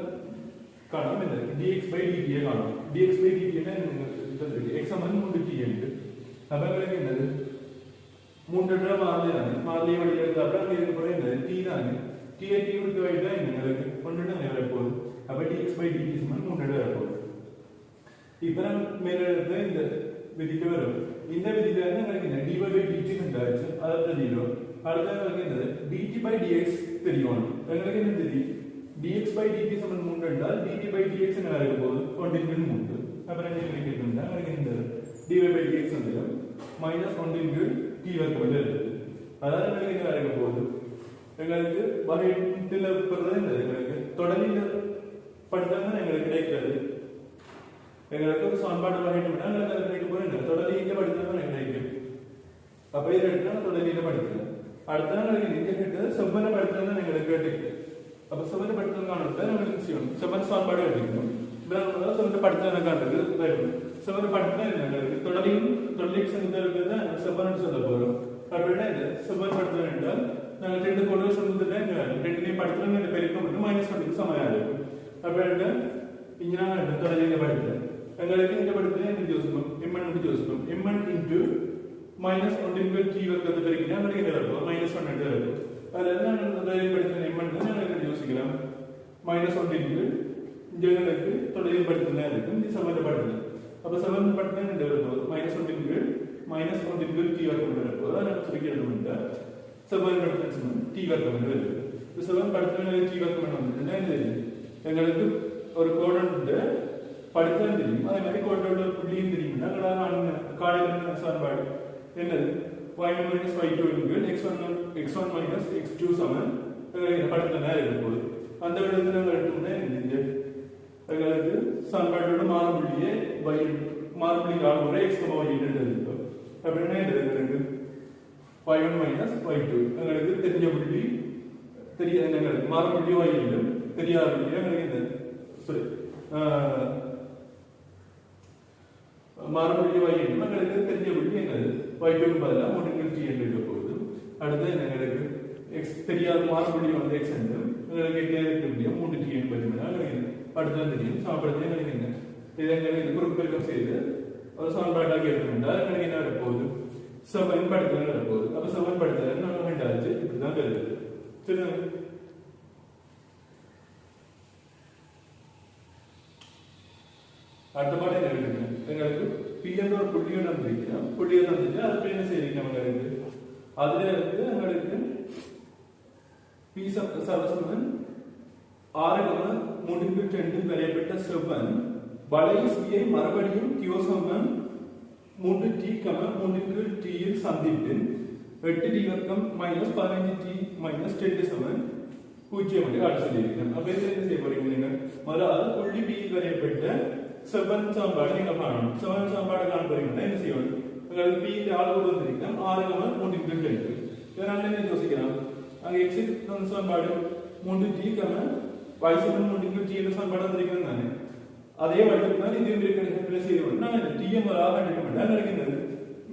காணும் இந்த dx by dt காணும் dx by dt என்ன x சமன் 3t இருக்கு அப்ப உங்களுக்கு என்னது 3 தடவை மாறிலி வழியில் எடுத்து அப்புறம் இதுக்கு பிறகு என்ன t தான் t ஐ t விட்டு வைட்டா உங்களுக்கு 1 தான் வர போகுது அப்ப dx by dt சமன் 3 தடவை வர போகுது இப்போ நம்ம மேல எடுத்து இந்த விதிக்கு வரும் இந்த விதியில இருந்து உங்களுக்கு என்ன dy by dt கண்டாச்சு அத தெரியும் அடுத்து உங்களுக்கு என்னது dt by dx தெரியும் உங்களுக்கு என்ன தெரியும் dx by dt சமன் 3 என்றால் dt by dx என்ன ஆக போகுது கொண்டிருக்கும் 3 அப்புறம் என்ன கிடைக்கும்னா உங்களுக்கு இந்த dy by dx வந்து minus 1 into t வர்க்கம் வருது அதாவது உங்களுக்கு என்ன ஆக போகுது உங்களுக்கு வகையில பெறுறது என்ன உங்களுக்கு தொடரில் படித்தால் எங்களுக்கு கிடைக்கிறது எங்களுக்கு ஒரு சமன்பாடு வகையிட்டோம்னா உங்களுக்கு கிடைக்க போகிறது தொடரில் படித்தால் கிடைக்கும் அப்போ இதை எடுத்தால் தொடரில் படிக்கிறேன் அடுத்த நாள் இன்டெகிரேட்டர் செவ்வனை படித்தால் எங்களுக்கு கிடைக்கும் அப்ப செவ்வனை படித்தல் காணுறது நமக்கு செய்யணும் செவ்வன் சமன்பாடு எடுக்கணும் இதனால செவ்வனை படித்தல் காணுறது வரும் செவ்வனை படித்தல் என்ன தொடரில் செஞ்சது செவ்வன் சொல்ல போறோம் அப்படின்னா இது செவ்வன் படித்தல் என்றால் நாங்கள் ரெண்டு கோடுகள் சொன்னதுல ரெண்டுலையும் படித்தல் பெருக்க மட்டும் -1 சமயம் இருக்கும் அப்படின்னா இங்க நாங்கள் தொடரில் படித்தல் எங்களுக்கு இந்த படித்தல என்ன யோசிப்போம் m1 யோசிப்போம் m1 into -1 into t வர்க்கத்தை பெருக்கினா நமக்கு என்ன வரும் -1 என்று வரும் அதனால நான் தொடரில் படித்தல் m1 நான் யோசிக்கலாம் -1 into இங்களுக்கு தொடரில் படித்தல் இருக்கும் இது சமன்பாடு அப்ப சமன்பாடு என்ன வரும் -1 into -1 into t வர்க்கம் வரும் அதான் சொல்லிக்கிறோம்னா சமன்பாடு சமம் t வர்க்கம் வருது இந்த சமன்பாடு t வர்க்கம் வந்து என்ன எங்களுக்கு ஒரு கோடு படித்தல் தெரியும் அதே மாதிரி கோட்டோட புள்ளியும் தெரியும்னா காலையில் சமன்பாடு என்னது y1 minus y2 equal x1 minus x2 சமன் படித்தல் இருக்க போகுது அந்த விடத்தில் நம்ம எடுத்தோம்னா இந்த எங்களுக்கு சமன்பாட்டோட மாறுபுள்ளியே மாறுபுள்ளி காலமுறை x, y இருக்கும் அப்படின்னா எங்களுக்கு y1 minus y2 எங்களுக்கு தெரிஞ்ச புள்ளி தெரியாத மாறுபுள்ளி y இல்லை தெரியாத புள்ளி எங்களுக்கு இந்த சரி மாறுபுள்ளி y எங்களுக்கு தெரிஞ்ச புள்ளி என்னது y2 பதிலாக 3t என்று இருக்க போகுது அடுத்து எங்களுக்கு x தெரியாத மாறுபுள்ளி வந்து x என்றும் எங்களுக்கு தெரியும் 3t என்பதுனா அடுத்து தெரியும் சமப்படுத்தி எங்களுக்கு என்ன இது எங்களுக்கு குறுப்பெருக்கம் செய்து ஒரு சமன்பாடாக எடுத்துக்கொண்டால் எங்களுக்கு என்ன வர போகுது சமன்படுத்தல் வர போகுது அப்ப சமன்படுத்தல் நம்ம வேண்டாச்சு இப்படிதான் வருது சரி அடுத்த பாடம் என்ன இருக்கு எங்களுக்கு p என்ற ஒரு புள்ளியை நம்பிக்கிறோம் புள்ளியை நம்பிட்டு அதுக்கு என்ன செய்யணும் எங்களுக்கு அதுல இருந்து எங்களுக்கு p சமசமன் 6,3 வரையப்பட்ட செவ்வன் வளை c ஐ மறுபடியும் q சமன் 3t 3t இல் சந்தித்து 8t வர்க்கம் -15t -10 சமன் 0 என்று காட்ட சொல்லியிருக்கிறோம் அப்ப இது என்ன செய்ய போறீங்க நீங்க முதல்ல புள்ளி p இல் வரையப்பட்ட செவ்வன் சமன்பாடு நீங்க காணணும் செவ்வன் சமன்பாடு காண போறீங்கன்னா என்ன செய்யணும் உங்களுக்கு p இன் அளவு வந்திருக்கும் 6,3 இதனால என்ன யோசிக்கலாம் அங்க x சமன்பாடு 3t y சமன் 3t என்ற சமன்பாடு வந்திருக்கிறது தானே அதே வடிவத்தில் இது இருக்கிற செய்யணும் நான் tm ஆக எடுக்கணும் நடக்கிறது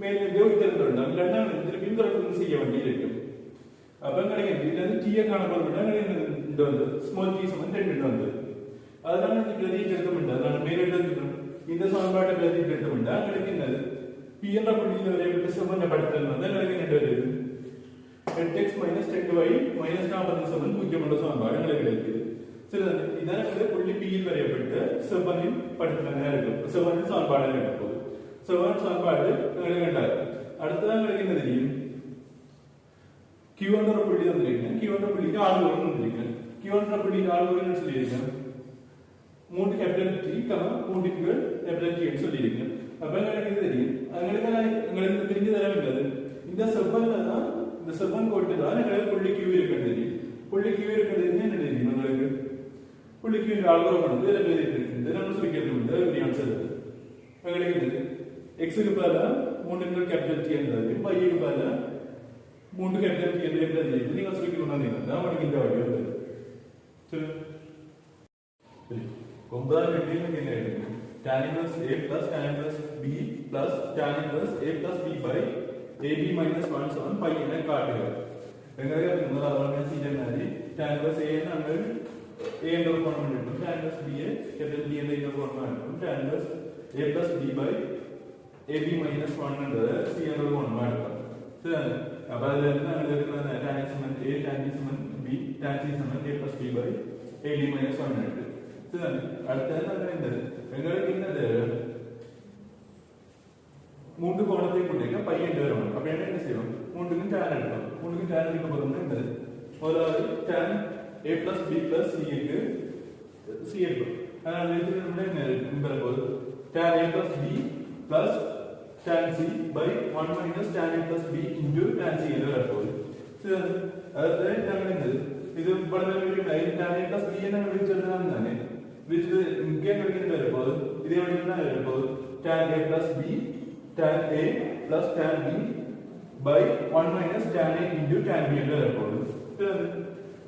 மேலே தேவித்திருந்தோம் இல்லைன்னா திருப்பியும் தொடர்ந்து செய்ய வேண்டியிருக்கும் அப்ப கிடைக்கிறது இது t காண போறோம்னா இந்த வந்து ஸ்மால் t சமன் 2 வந்து அதனால இந்த பிரதியை எடுத்துட்டா நான் மேலே எடுத்துட்டோம் இந்த சமன்பாட்டை பிரதியை எடுத்துட்டா கிடைக்கிறது p என்ற புள்ளியில் வரையப்பட்ட சமன்பாடுகள் வந்து கிடைக்கிறது வருது 8x - 10y - 40 சமன் 0 என்ற சமன்பாடு கிடைக்கிறது சரி இதான் புள்ளி p இல் வரையப்பட்ட செவ்வனின் படுத்தலாக இருக்கும் செவ்வனின் சமன்பாடாக இருக்க போகுது செவ்வன் சமன்பாடு வேண்டாம் அடுத்ததான் கிடைக்கிறது தெரியும் q என்ற புள்ளி வந்திருக்கேன் q என்ற புள்ளிக்கு ஆளுநர் வந்திருக்கேன் q என்ற புள்ளிக்கு ஆளுநர் சொல்லியிருக்கேன் 3 கேபிட்டல் T 3 கேபிட்டல் T என்று சொல்லியிருக்கேன் அப்ப எனக்கு தெரியும் உங்களுக்கு தெரிஞ்சு தர வேண்டியது இந்த செவ்வன்ல தான் இந்த செவ்வன் கோட்டு தான் எனக்கு புள்ளி q இருக்கிறது தெரியும் புள்ளி q இருக்கிறது என்ன தெரியும் உங்களுக்கு புள்ளி q இன் ஆல்கோரிதம் வந்து இதில் இருக்கு நம்ம சொல்லி கேட்டு இந்த ஆன்சர் உங்களுக்கு x க்கு பதிலா மூன்று கேபிட்டல் டி என்றது பைக்கு பதில மூன்று கேபிட்டல் டி என்ற எழுதி நீங்க சொல்லி கொண்டாந்தீங்க நமக்கு இந்த வழி வருது சரி சரி ஒன்பதாம் கேள்வியில் என்ன எழுதுங்க tan inverse a plus tan inverse b plus tan inverse a plus b by ab minus 1 7 pi என காட்டுக எங்களுக்கு முதலாவது சீஜன் மாதிரி tan inverse a നമ്മൾ a എന്ന ഒരു ഫോർമുല എടുക്കും tan inverse b capital B എന്ന ഒരു ഫോർമുല എടുക്കും tan inverse a plus b by ab minus 1 എന്നത് c എന്ന ഒരു ഫോർമുല എടുക്കും ശരിയാണ് അപ്പോൾ അതിൽ നമ്മൾ എടുക്കുന്നത് tan x സമം a tan b സമം b tan c സമം a plus b by ab minus 1 എടുക്കും ശരിയാണ് അടുത്തത് നമ്മൾ എന്ത് எங்களுக்கு என்னது மூன்று கோணத்தை கொண்டிருக்க பை என்று வரும் அப்ப என்ன செய்யணும் மூன்றுக்கும் tan எடுக்கணும் மூன்றுக்கும் tan எடுக்க போறோம்னா என்னது முதலாவது tan a plus b plus c க்கு c எடுக்கும் அதனால இதுக்கு நம்ம என்ன நம்பர் போகுது tan a plus b plus tan c by 1 minus tan a plus b into tan c என்று வரப்போகுது சரி அதாவது நம்ம என்னது இது படத்துல video tan a plus b என்ன விളിച്ചെടുത്താൽ தானே which இங்கே கிடைக்கிறது வரப்போகுது இதே வழியில தான் வரப்போகுது tan a plus b tan a plus tan b by 1 minus tan a into tan b என்று வரப்போகுது சரி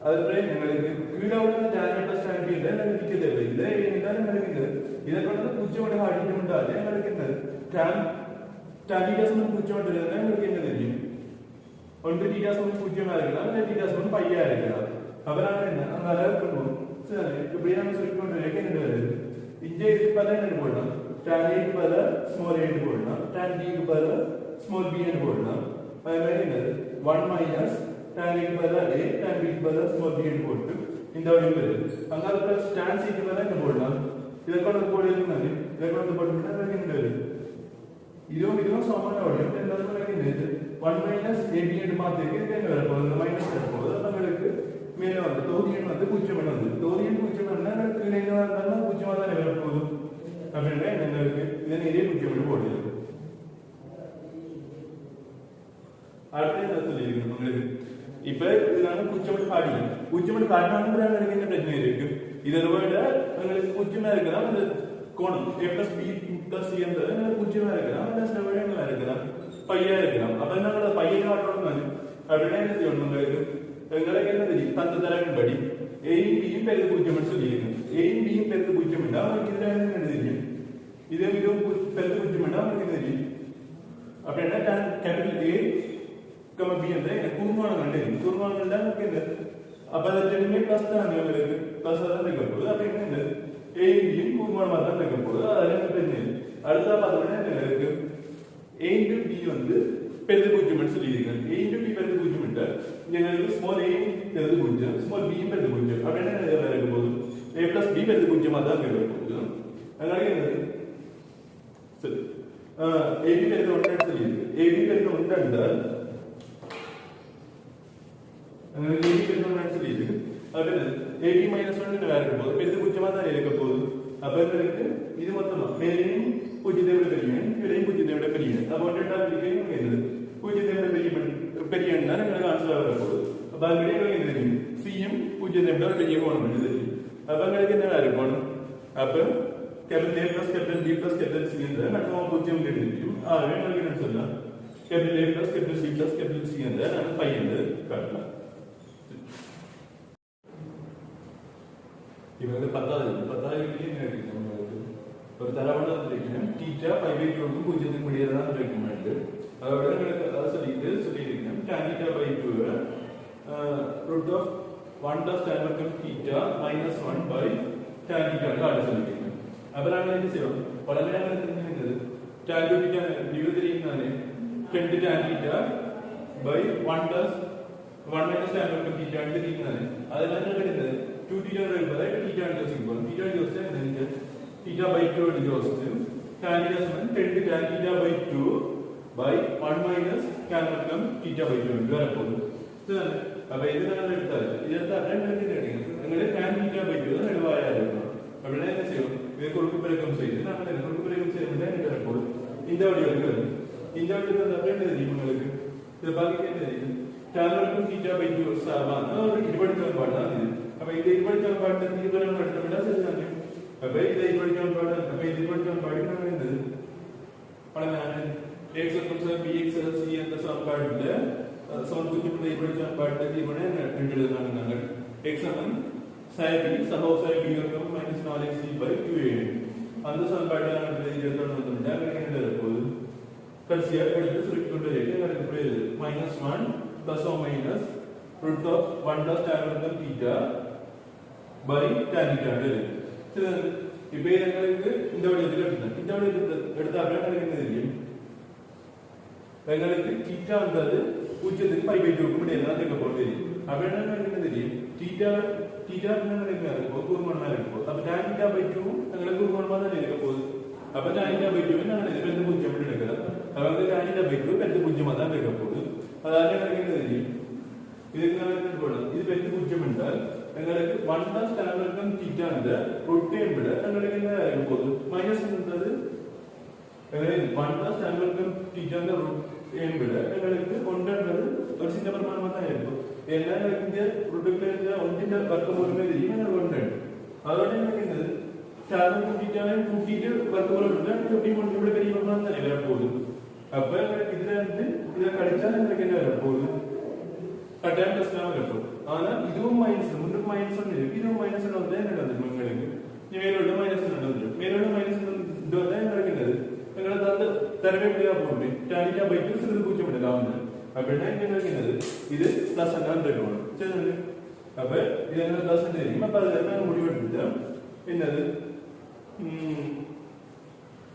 அதுல உங்களுக்கு கீழ உள்ள tan a plus tan b என்ன நமக்கு தேவை இல்லை என்ன நமக்கு இத கொண்டு பூஜ்ஜியம் ஆடிட்டு உண்டாலே நமக்கு என்ன tan tan θ சமம் பூஜ்ஜியம் ஆடுறதுனா நமக்கு என்ன தெரியும் ஒன்று θ சமம் பூஜ்ஜியமா இருக்கலாம் இல்ல θ சமம் பையா இருக்கலாம் அதனால என்ன அங்க பண்ணுவோம் சரி இப்படி நம்ம சொல்லிக்கொண்டு என்ன வருது இங்கே இதுக்கு பதிலா என்ன போடலாம் tan a க்கு பதிலா small a ன்னு போடலாம் tan b க்கு பதிலா small b ன்னு போடலாம் அதே மாதிரி என்னது 1 minus tan a க்கு பதிலா a tan b க்கு பதிலா small b ன்னு போட்டு இந்த வழியில் வருது அங்க பிளஸ் tan c க்கு பதிலா என்ன போடலாம் இத கொண்டு போடுறதுக்கு மாதிரி இத கொண்டு போட்டோம்னா நமக்கு என்ன வருது இதுவும் சமமான வழியில் என்னது நமக்கு என்னது 1 minus ab ன்னு மாத்திருக்கு என்ன வர போகுது மைனஸ் வர போகுது நமக்கு மேலே வந்து தொகுதியின் வந்து பூஜ்ஜியம் வந்து தொகுதியின் பூஜ்ஜியம் என்ன கீழே என்ன வந்தாலும் பூஜ்ஜியமா தான் வரப்போகுது அப்படின்னா என்ன இருக்கு இதை நிறைய பூஜ்ஜியம் போடுது அடுத்து என்ன சொல்லியிருக்கணும் உங்களுக்கு இப்ப இதனால பூஜ்ஜியம் காட்டியும் பூஜ்ஜியம் காட்டினாலும் எனக்கு என்ன பிரச்சனை இருக்கு இதை விட உங்களுக்கு பூஜ்ஜியமா இருக்குதா அந்த கோணம் a plus b plus c என்றது பூஜ்ஜியமா இருக்கலாம் இல்ல சில விட என்ன இருக்கலாம் பையா இருக்கலாம் அப்ப என்ன பையை காட்டணும் அப்படின்னா என்ன செய்யணும் உங்களுக்கு எங்களுக்கு என்ன தெரியும் தந்த தரவின்படி ஏயும் பியும் பெருது பூஜ்ஜியம் சொல்லியிருக்கு ஏயும் பியும் பெருது பூஜ்ஜியம் அவங்களுக்கு இதுல என்ன தெரியும் இதே இதுவும் பெருது பூஜ்ஜியம் அவங்களுக்கு என்ன தெரியும் அப்படின்னா கேபிட்டல் ஏ கம பி என்ற குறுமானம் கண்டு குறுமானம் தான் நமக்கு என்ன அப்ப ரெண்டுமே பிளஸ் தான் உங்களுக்கு பிளஸ் தான் இருக்க போகுது அப்படின்னா என்ன ஏயும் பியும் குறுமானமா தான் இருக்க போகுது அதெல்லாம் பிரச்சனை அடுத்தா பார்த்தோம்னா என்ன இருக்கு a into b வந்து பெருது பூஜ்ஜியம் சொல்லியிருக்காங்க a into b பெருது பூஜ்ஜியம் எங்களுக்கு ஸ்மால் a பெருது பூஜ்ஜியம் ஸ்மால் b பெருது பூஜ்ஜியம் அப்படின்னா என்ன இருக்க போகுது a plus b பெருது பூஜ்ஜியமா தான் இருக்க போகுது அதனால என்னது சரி ab பெருது ஒன்று சொல்லியிருக்கு ab பெருது ஒன்று என்றால் ab பெருது ஒன்று சொல்லியிருக்கு அப்ப ab minus 1 என்று இருக்க போகுது பெருது பூஜ்ஜியமா தான் இருக்க போகுது அப்ப எனக்கு இது மொத்தமா மேலேயும் பூஜ்ஜியத்தை விட பெரிய கீழையும் பூஜ்ஜியத்தை விட பெரிய அப்போ ரெண்டாவது பிரிக்கையும் என்னது பூஜ்ஜியத்தை விட பெரிய எனக்கு ஆன்சர் வரப்போகுது அப்போ அது கிடையாது என்ன தெரியும் சியும் பூஜ்ஜியத்தை விட பெரிய கோணம் என்ன தெரியும் அப்போ எங்களுக்கு என்ன இருக்கணும் அப்போ capital a plus capital b plus capital c என்ற நம்ம பூஜ்ஜியம் தெரியும் ஆகவே உங்களுக்கு என்ன சொல்லலாம் capital a plus capital c plus capital c என்ற நம்ம பை என்று காட்டலாம் இப்போ வந்து பத்தாவது என்ன இருக்கு ஒரு தரவான தீட்டா பை பை 2 க்கு பூஜ்ஜியத்துக்கு முடியாத தான் ரெக்கமெண்ட் அதோட உங்களுக்கு அத சொல்லியிருக்கேன் tan theta by 2 root of 1 plus tan work theta minus 1 by tan theta காட்ட சொல்லியிருக்கேன் அப்புறம் நாம என்ன செய்வோம் பல நேரங்கள் தெரிஞ்சது tan theta டிவைட் தெரியும்னாலே 10 tan theta by 1 plus 1 minus tan work theta தெரியும்னாலே அதெல்லாம் என்ன கிடைக்குது 2 theta வரை theta into symbol theta யோசிச்சா என்ன theta by 2 is also tan theta சமம் 10 tan theta by 2 by 1 minus tan வர்க்கம் theta by 2 என்று வரப்போகுது சரி அப்ப இதனால எடுத்தால் இதெல்லாம் ரெண்டு கிடைக்கும் எங்களுக்கு tan theta by 2 தான் நடுவாயா இருக்கும் அப்படின்னா என்ன செய்வோம் இது குறுக்கு பெருக்கம் செய்து நாம இந்த குறுக்கு பெருக்கம் செய்யணும்னா என்ன வரப்போகுது இந்த வடிவம் வருது இந்த வடிவம் வந்து என்ன தெரியும் உங்களுக்கு இதை பார்க்க என்ன தெரியும் tan வர்க்கம் theta by 2 சமம் ஒரு இருபடி சமன்பாடு தான் இது அப்ப இந்த இருபடி சமன்பாட்டை தீர்மானம் எடுத்தோம்னா சரிதானே அப்ப இதை இருபடி சமன்பாடு அப்ப இது இருபடி சமன்பாடு நம்ம என்னது பழமையான x வர்க்கம் சமன்பாடுல சமத்துவம் படிச்ச சமன்பாட்டுக்கு இவனே ரெண்டு எழுதுனாங்க x சமம் sin b சம sin b வர்க்கம் minus 4xc by 2a அந்த சமன்பாட்டை நான் எழுதிட்டோம்னு வந்தோம்னா என்ன வரப்போகுது கடைசியா எடுத்து சுருக்கி கொண்டு வரேன் எனக்கு புரியுது -1 plus or minus root of 1 plus tan வர்க்கம் theta by tan theta சரி இப்போ எங்களுக்கு இந்த வடிவத்தில் எடுத்தோம் இந்த வடிவத்தில் எடுத்தா எனக்கு என்ன தெரியும் எங்களுக்கு தீட்டான்றது பூஜ்ஜியத்துக்கு பை பை 2 க்கு இடையில இருக்க போகுது அப்படின்னா எனக்கு என்ன தெரியும் தீட்டா எனக்கு இருக்கும் கூர்மமா இருக்கும் அப்ப tan theta by 2 எங்களுக்கு கூர்மமா தான் இருக்க போகுது அப்ப tan theta by 2 என்ன பெருத்து பூஜ்ஜியம் அப்படி எடுக்கலாம் அதாவது tan theta by 2 பெருத்து பூஜ்ஜியமா தான் இருக்க போகுது அதாவது எனக்கு என்ன தெரியும் இதுக்கு நான் என்ன சொல்லலாம் இது பெருத்து பூஜ்ஜியம் என்றால் எங்களுக்கு 1 plus tan வர்க்கம் theta அந்த root என்பது எங்களுக்கு என்ன இருக்க போகுது மைனஸ் என்றது எங்களுக்கு 1 plus tan வர்க்கம் theta அந்த root என்பது எங்களுக்கு 1 என்றது ஒரு சின்ன பிரமாணமா தான் இருக்கும் ஏன்னா இந்த ரூட்டுக்குள்ள இருந்த ஒன்றின் வர்க்கமூலம் தெரியும் எனக்கு 1 அதோட எனக்கு என்னது tan வர்க்கம் theta கூட்டிட்டு வர்க்கமூலம் இருந்தா எப்படி ஒன்று பெரிய பிரமாணம் தான் வர போகுது அப்ப எனக்கு இதுல இருந்து இத கழிச்சா எனக்கு என்ன வர போகுது கட்டாயம் பிளஸ் தான் இருக்கும் ஆனா இதுவும் மைனஸ் முன்னுக்கு மைனஸ் ஒன்று இருக்கு இதுவும் மைனஸ் ஒன்று வந்து என்ன நடந்தது உங்களுக்கு மேலோட மைனஸ் நடந்தது மேலோட மைனஸ் இது வந்து என்ன நடக்கிறது எங்களுக்கு அந்த தரவே முடியாது போட்டு tan theta by 2 சிறிது பூஜ்ஜியம் எடுக்கலாம் அப்படின்னா என்ன நடக்கிறது இது பிளஸ் தான் இருக்கணும் சரி அப்ப இது என்ன பிளஸ் தெரியும் அப்ப அதுல என்ன முடிவு எடுத்துட்டோம் என்னது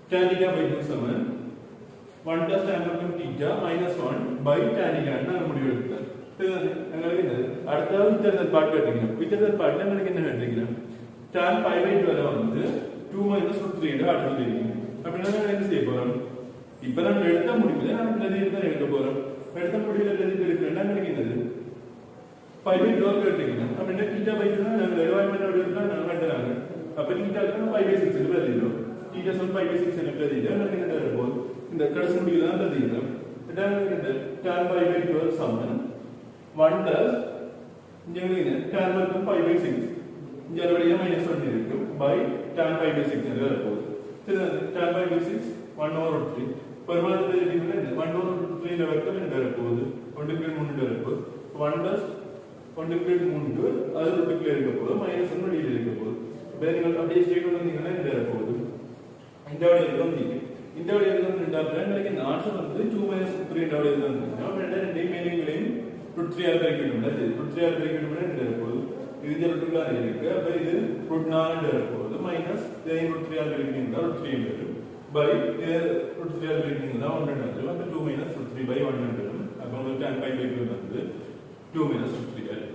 tan theta by 2 சமம் 1 plus tan வர்க்கம் theta minus 1 by tan theta நான் முடிவு எடுத்துட்டேன் எங்களுக்கு என்னது அடுத்தது வித்தியாச பாட்டு கேட்டீங்க வித்தியாச பாட்டுல எங்களுக்கு என்ன கேட்டீங்க tan pi by 2 வரை வந்து 2 minus root 3 ஆற்றல் தெரியும் அப்படின்னா என்ன செய்ய போறோம் இப்ப நான் எடுத்த முடிவுல நான் பிரதிநிதி தான் எடுக்க போறோம் எடுத்த முடிவுல பிரதிநிதி எடுக்கிறேன்னா எனக்கு என்னது pi by 2 கேட்டீங்க அப்படின்னா theta by 2 தான் நாங்க எலவாய்மெண்ட் வடிவத்துல நான் கண்டுறாங்க அப்ப theta க்கு pi by 6 க்கு பிரதிநிதிடும் theta சமம் pi by 6 க்கு பிரதிநிதி எனக்கு என்ன இருக்கும் இந்த கடைசி முடிவுல தான் பிரதிநிதிடும் இதான் என்ன tan pi by 2 சமம் 1 plus இங்க tan வர்க்கம் pi by 6 இங்க வழியா -1 இருக்கு by tan pi by 6 என்று வரப்போகுது சரி tan pi by 6 1 over root 3 பெருமானத்தை எழுதினா 1 over root 3 ல வர்க்கம் என்ன வரப்போகுது 1 க்கு 3 வரப்போகுது 1 plus 1 க்கு 3 அது root க்கு இருக்க போகுது -1 வெளியில இருக்க போகுது இப்போ நீங்கள் அப்படியே ஸ்ட்ரைட் வந்தீங்கன்னா என்ன வரப்போகுது இந்த வழியில வந்தீங்க இந்த வழியில வந்து ரெண்டாவது எனக்கு இந்த ஆன்சர் வந்து 2 - 3 இந்த வழியில வந்து நம்ம ரெண்டு மீனிங்லையும் root 3 ஆல் பெருக்கிட்டோம்னா root 3 ஆல் பெருக்கிட்டோம்னா என்ன வரப்போகுது இது ரூட்டுக்குள்ள இருக்கு அப்ப இது ரூட் 4 வரப்போகுது மைனஸ் இதை ரூட் 3 ஆல் பெருக்கிட்டா ரூட் 3 வரும் பை இது ரூட் 3 ஆல் பெருக்கிட்டா 1 வந்துரும் அப்ப 2 - root 3 by 1 வந்துரும் அப்ப உங்களுக்கு tan pi by 2 வந்து 2 - root 3